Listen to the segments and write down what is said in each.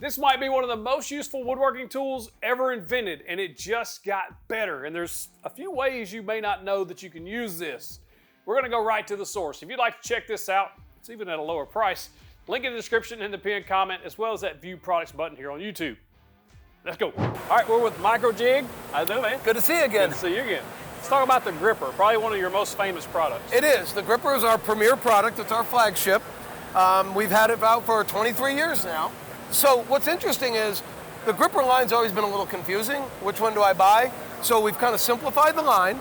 This might be one of the most useful woodworking tools ever invented, and it just got better. And there's a few ways you may not know that you can use this. We're gonna go right to the source. If you'd like to check this out, it's even at a lower price. Link in the description and the pinned comment, as well as that View Products button here on YouTube. Let's go. All right, we're with MicroJig. How you doing, man? Good to see you again. Good to see you again. Let's talk about the gripper, probably one of your most famous products. It is. The gripper is our premier product. It's our flagship. We've had it out for 23 years now. So what's interesting is the gripper line's always been a little confusing. Which one do I buy? So we've kind of simplified the line.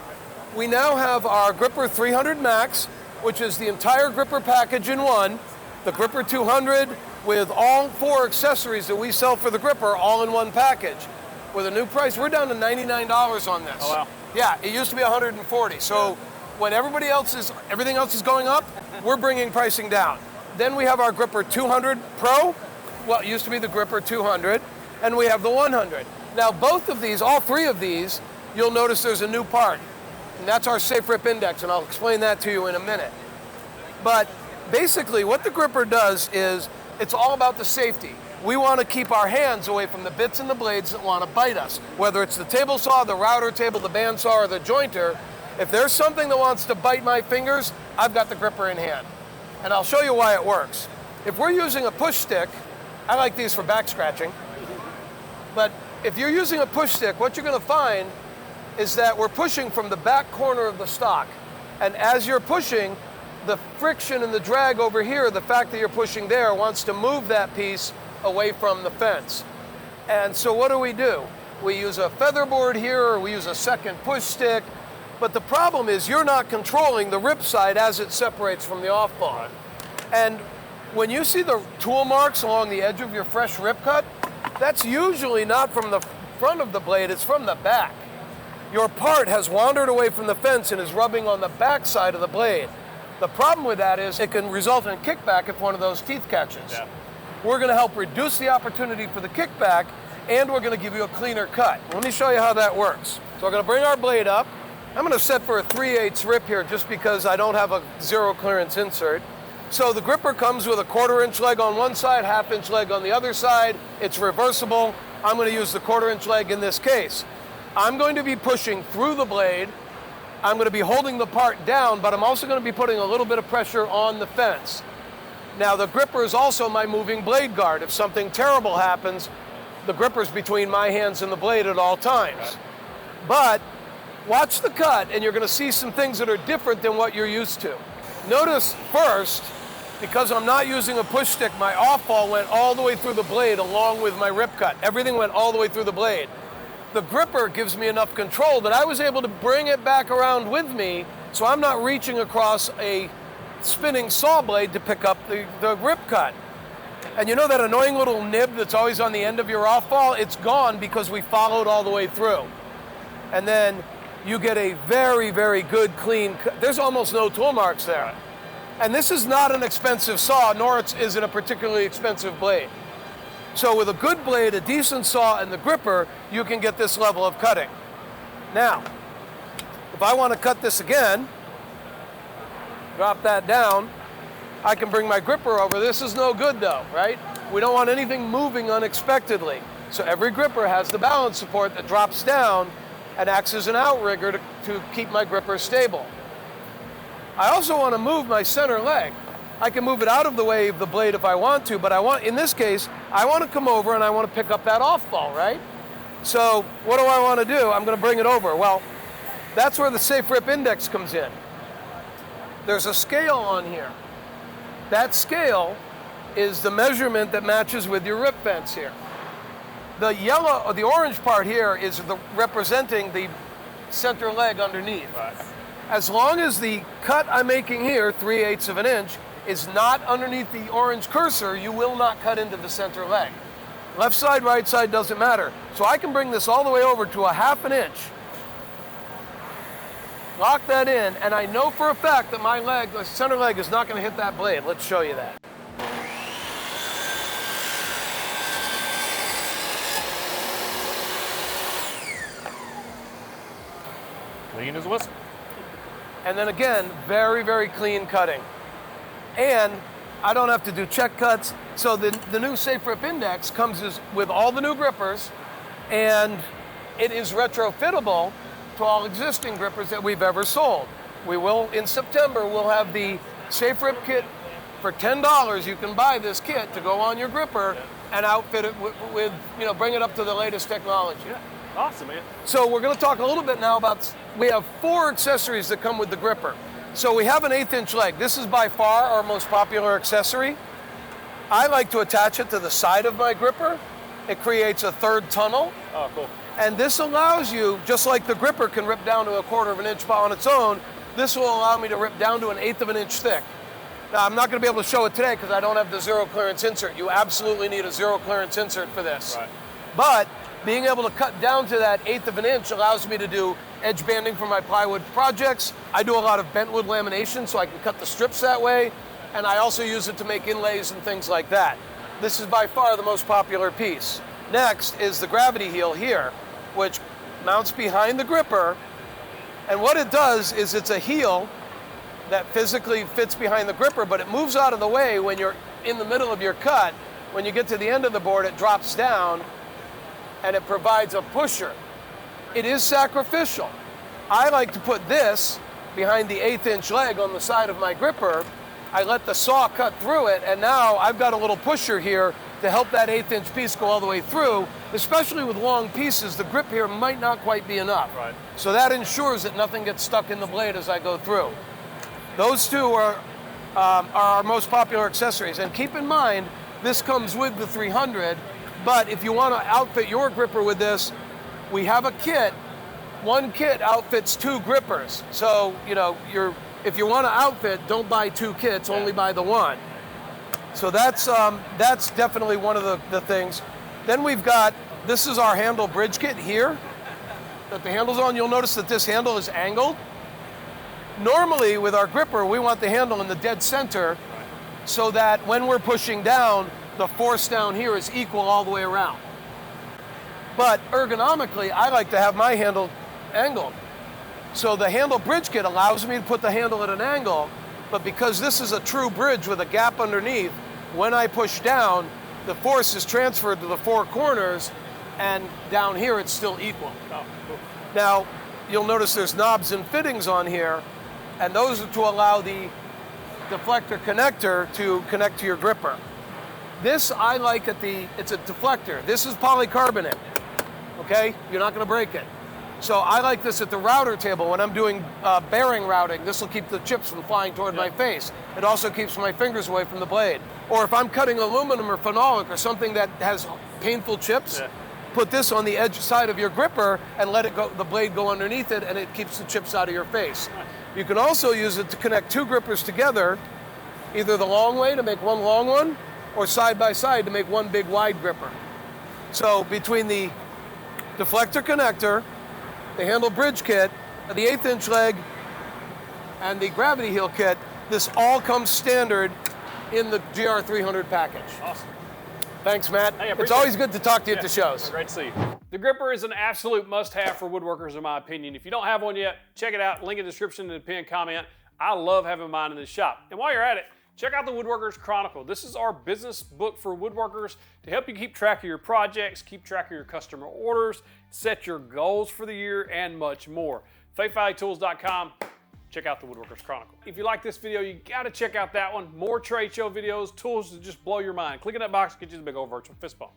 We now have our gripper 300 Max, which is the entire gripper package in one. The gripper 200 with all 4 accessories that we sell for the gripper all in one package. With a new price, we're down to $99 on this. Oh, wow. Yeah, it used to be $140. So when everything else is going up, we're bringing pricing down. Then we have our gripper 200 Pro. Well, it used to be the gripper 200, and we have the 100. Now both of these, all 3 of these, you'll notice there's a new part, and that's our safe rip index, and I'll explain that to you in a minute. But basically what the gripper does is, it's all about the safety. We want to keep our hands away from the bits and the blades that want to bite us. Whether it's the table saw, the router table, the bandsaw, or the jointer, if there's something that wants to bite my fingers, I've got the gripper in hand. And I'll show you why it works. If we're using a push stick, I like these for back scratching, but if you're using a push stick, what you're going to find is that we're pushing from the back corner of the stock. And as you're pushing, the friction and the drag over here, the fact that you're pushing there, wants to move that piece away from the fence. And so what do? We use a feather board here, or we use a second push stick, but the problem is you're not controlling the rip side as it separates from the off ball. And when you see the tool marks along the edge of your fresh rip cut, that's usually not from the front of the blade, it's from the back. Your part has wandered away from the fence and is rubbing on the back side of the blade. The problem with that is it can result in kickback if one of those teeth catches. Yeah. We're going to help reduce the opportunity for the kickback, and we're going to give you a cleaner cut. Let me show you how that works. So we're going to bring our blade up. I'm going to set for a 3/8 rip here just because I don't have a 0 clearance insert. So the gripper comes with a 1/4 inch leg on one side, 1/2 inch leg on the other side. It's reversible. I'm going to use the 1/4 inch leg in this case. I'm going to be pushing through the blade. I'm going to be holding the part down, but I'm also going to be putting a little bit of pressure on the fence. Now the gripper is also my moving blade guard. If something terrible happens, the gripper's between my hands and the blade at all times. But watch the cut, and you're going to see some things that are different than what you're used to. Notice first, because I'm not using a push stick, my off-ball went all the way through the blade along with my rip cut. Everything went all the way through the blade. The gripper gives me enough control that I was able to bring it back around with me, so I'm not reaching across a spinning saw blade to pick up the rip cut. And you know that annoying little nib that's always on the end of your off-ball? It's gone because we followed all the way through. And then you get a very, very good clean cut. There's almost no tool marks there. And this is not an expensive saw, nor is it a particularly expensive blade. So with a good blade, a decent saw, and the gripper, you can get this level of cutting. Now, if I want to cut this again, drop that down, I can bring my gripper over. This is no good though, right? We don't want anything moving unexpectedly. So every gripper has the balance support that drops down and acts as an outrigger to keep my gripper stable. I also want to move my center leg. I can move it out of the way of the blade if I want to, but in this case, I want to come over and I want to pick up that off ball, right? So what do I want to do? I'm going to bring it over. Well, that's where the safe rip index comes in. There's a scale on here. That scale is the measurement that matches with your rip fence here. The yellow, or the orange part here is representing the center leg underneath. Right. As long as the cut I'm making here, 3/8 of an inch, is not underneath the orange cursor, you will not cut into the center leg. Left side, right side, doesn't matter. So I can bring this all the way over to a 1/2 inch, lock that in, and I know for a fact that my leg, the center leg, is not going to hit that blade. Let's show you that. Clean as a whistle. And then again, very, very clean cutting. And I don't have to do check cuts. So the new Safe Rip Index comes with all the new grippers, and it is retrofittable to all existing grippers that we've ever sold. We will, in September, we'll have the Safe Rip kit for $10. You can buy this kit to go on your gripper and outfit it with bring it up to the latest technology. Yeah. Awesome, man. So we're going to talk a little bit now about, we have 4 accessories that come with the gripper. So we have an 1/8" leg. This is by far our most popular accessory. I like to attach it to the side of my gripper. It creates a 3rd tunnel. Oh, cool. And this allows you, just like the gripper can rip down to 1/4 inch on its own, this will allow me to rip down to 1/8 inch thick. Now, I'm not going to be able to show it today because I don't have the zero clearance insert. You absolutely need a zero clearance insert for this. Right. But being able to cut down to that 1/8 inch allows me to do edge banding for my plywood projects. I do a lot of bent wood lamination, so I can cut the strips that way. And I also use it to make inlays and things like that. This is by far the most popular piece. Next is the gravity heel here, which mounts behind the gripper. And what it does is it's a heel that physically fits behind the gripper, but it moves out of the way when you're in the middle of your cut. When you get to the end of the board, it drops down and it provides a pusher. It is sacrificial. I like to put this behind the 1/8" leg on the side of my gripper. I let the saw cut through it, and now I've got a little pusher here to help that 1/8" piece go all the way through. Especially with long pieces, the grip here might not quite be enough. Right. So that ensures that nothing gets stuck in the blade as I go through. Those 2 are our most popular accessories. And keep in mind, this comes with the 300, but if you want to outfit your gripper with this, we have a kit. 1 kit outfits 2 grippers. So, if you want to outfit, don't buy 2 kits, only buy the 1. So that's definitely one of the things. Then we've got, this is our handle bridge kit here that the handle's on. You'll notice that this handle is angled. Normally with our gripper, we want the handle in the dead center so that when we're pushing down, the force down here is equal all the way around. But ergonomically, I like to have my handle angled. So the handle bridge kit allows me to put the handle at an angle, but because this is a true bridge with a gap underneath, when I push down, the force is transferred to the 4 corners, and down here it's still equal. Oh, cool. Now, you'll notice there's knobs and fittings on here, and those are to allow the deflector connector to connect to your gripper. This I like it's a deflector. This is polycarbonate, okay? You're not gonna break it. So I like this at the router table when I'm doing bearing routing. This will keep the chips from flying toward my face. It also keeps my fingers away from the blade. Or if I'm cutting aluminum or phenolic or something that has painful chips, put this on the edge side of your gripper and let it go, the blade go underneath it, and it keeps the chips out of your face. You can also use it to connect 2 grippers together, either the long way to make 1 long one, or side by side to make 1 big wide gripper. So between the deflector connector, the handle bridge kit, the 1/8" leg, and the gravity heel kit, this all comes standard in the GR300 package. Awesome. Thanks, Matt. Hey, it's always good to talk to you at the shows. Great to see you. The gripper is an absolute must-have for woodworkers, in my opinion. If you don't have one yet, check it out. Link in the description and the pinned comment. I love having mine in the shop. And while you're at it, check out the Woodworkers Chronicle. This is our business book for woodworkers to help you keep track of your projects, keep track of your customer orders, set your goals for the year, and much more. FaithValleyTools.com. Check out the Woodworkers Chronicle. If you like this video, you gotta check out that one. More trade show videos, tools to just blow your mind. Click in that box, get you the big old virtual fist bump.